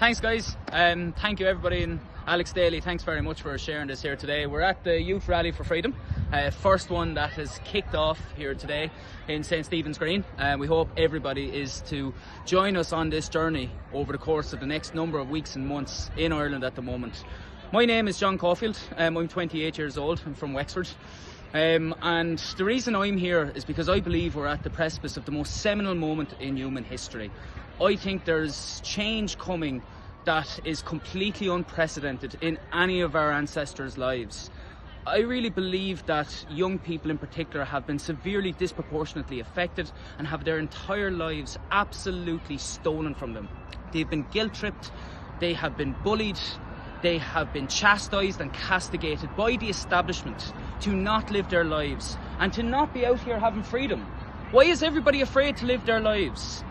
Thanks guys, thank you everybody, and Alex Daly, thanks very much for sharing this here today. We're at the Youth Rally for Freedom, first one that has kicked off here today in St. Stephen's Green. We hope everybody is to join us on this journey over the course of the next number of weeks and months in Ireland at the moment. My name is Caulfield, I'm 28 years old, I'm from Wexford. And the reason I'm here is because I believe we're at the precipice of the most seminal moment in human history. I think there's change coming that is completely unprecedented in any of our ancestors' lives. I really believe that young people in particular have been severely disproportionately affected and have their entire lives absolutely stolen from them. They've been guilt-tripped, they have been bullied, they have been chastised and castigated by the establishment to not live their lives and to not be out here having freedom. Why is everybody afraid to live their lives?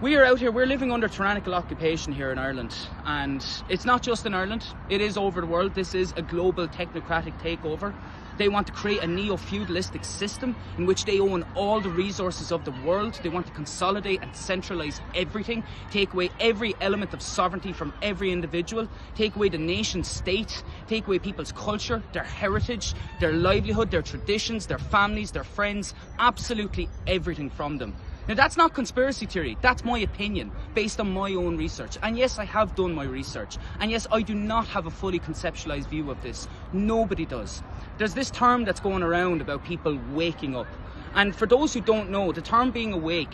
We are out here, we're living under tyrannical occupation here in Ireland, and it's not just in Ireland, it is over the world. This is a global technocratic takeover. They want to create a neo-feudalistic system in which they own all the resources of the world. They want to consolidate and centralise everything, take away every element of sovereignty from every individual, take away the nation state, take away people's culture, their heritage, their livelihood, their traditions, their families, their friends, absolutely everything from them. Now that's not conspiracy theory, that's my opinion, based on my own research. And yes, I have done my research. And yes, I do not have a fully conceptualised view of this. Nobody does. There's this term that's going around about people waking up. And for those who don't know, the term being awake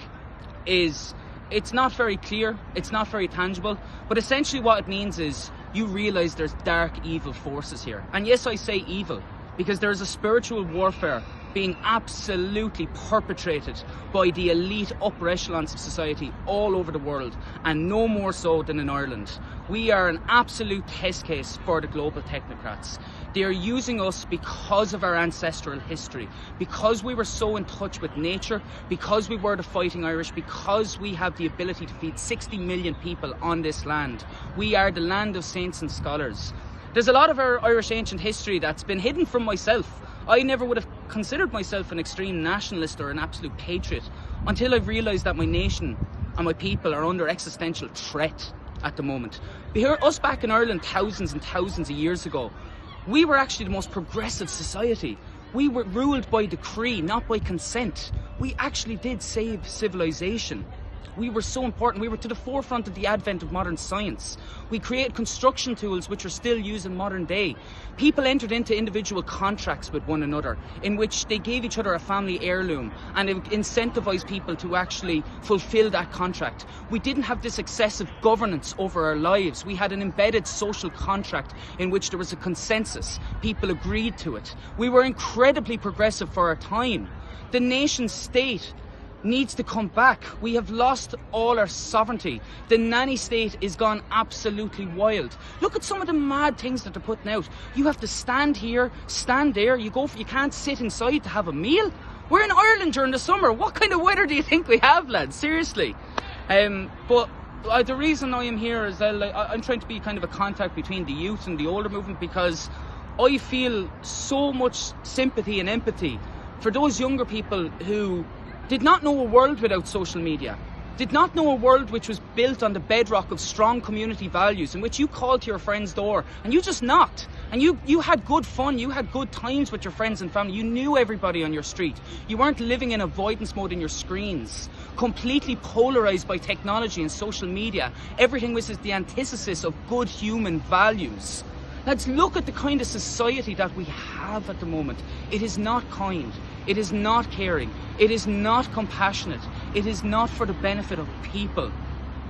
it's not very clear, it's not very tangible, but essentially what it means is you realise there's dark, evil forces here. And yes, I say evil, because there's a spiritual warfare being absolutely perpetrated by the elite upper echelons of society all over the world, and no more so than in Ireland. We are an absolute test case for the global technocrats. They are using us because of our ancestral history, because we were so in touch with nature, because we were the Fighting Irish, because we have the ability to feed 60 million people on this land. We are the land of saints and scholars. There's a lot of our Irish ancient history that's been hidden from myself. I never would have considered myself an extreme nationalist or an absolute patriot until I've realised that my nation and my people are under existential threat at the moment. Us back in Ireland thousands and thousands of years ago, we were actually the most progressive society. We were ruled by decree, not by consent. We actually did save civilization. We were so important. We were to the forefront of the advent of modern science. We created construction tools which are still used in modern day. People entered into individual contracts with one another in which they gave each other a family heirloom and it incentivized people to actually fulfill that contract. We didn't have this excessive governance over our lives. We had an embedded social contract in which there was a consensus. People agreed to it. We were incredibly progressive for our time. The nation state needs to come back. We have lost all our sovereignty. The nanny state is gone absolutely wild. Look at some of the mad things that they're putting out. You have to stand here, stand there, you can't sit inside to have a meal. We're in Ireland during the summer. What kind of weather do you think we have, lads? Seriously. But the reason I am here is that I'm trying to be kind of a contact between the youth and the older movement, because I feel so much sympathy and empathy for those younger people who did not know a world without social media, did not know a world which was built on the bedrock of strong community values, in which you called to your friend's door and you just knocked and you had good fun, you had good times with your friends and family, you knew everybody on your street. You weren't living in avoidance mode in your screens, completely polarised by technology and social media. Everything was the antithesis of good human values. Let's look at the kind of society that we have at the moment. It is not kind. It is not caring. It is not compassionate. It is not for the benefit of people.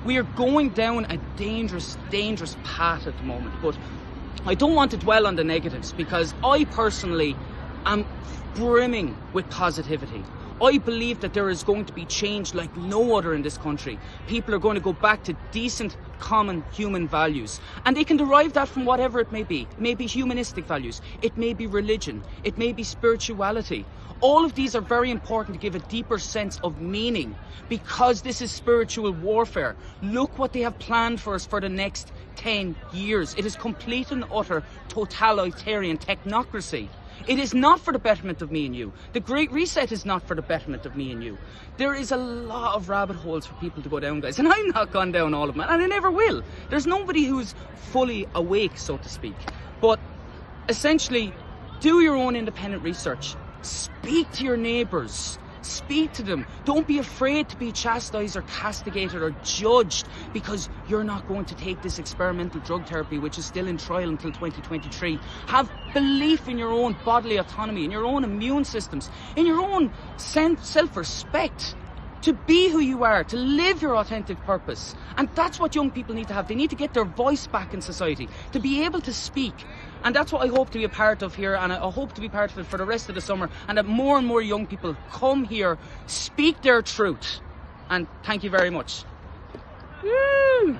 We are going down a dangerous, dangerous path at the moment. But I don't want to dwell on the negatives, because I personally am brimming with positivity. I believe that there is going to be change like no other in this country. People are going to go back to decent, common human values. And they can derive that from whatever it may be. It may be humanistic values. It may be religion. It may be spirituality. All of these are very important to give a deeper sense of meaning, because this is spiritual warfare. Look what they have planned for us for the next 10 years. It is complete and utter totalitarian technocracy. It is not for the betterment of me and you. The Great Reset is not for the betterment of me and you. There is a lot of rabbit holes for people to go down, guys, and I'm not gone down all of them, and I never will. There's nobody who's fully awake, so to speak. But essentially, do your own independent research. Speak to your neighbours. Speak to them. Don't be afraid to be chastised or castigated or judged because you're not going to take this experimental drug therapy, which is still in trial until 2023. Have belief in your own bodily autonomy, in your own immune systems, in your own self-respect. To be who you are, to live your authentic purpose. And that's what young people need to have. They need to get their voice back in society, to be able to speak. And that's what I hope to be a part of here, and I hope to be part of it for the rest of the summer, and that more and more young people come here, speak their truth. And thank you very much. Woo!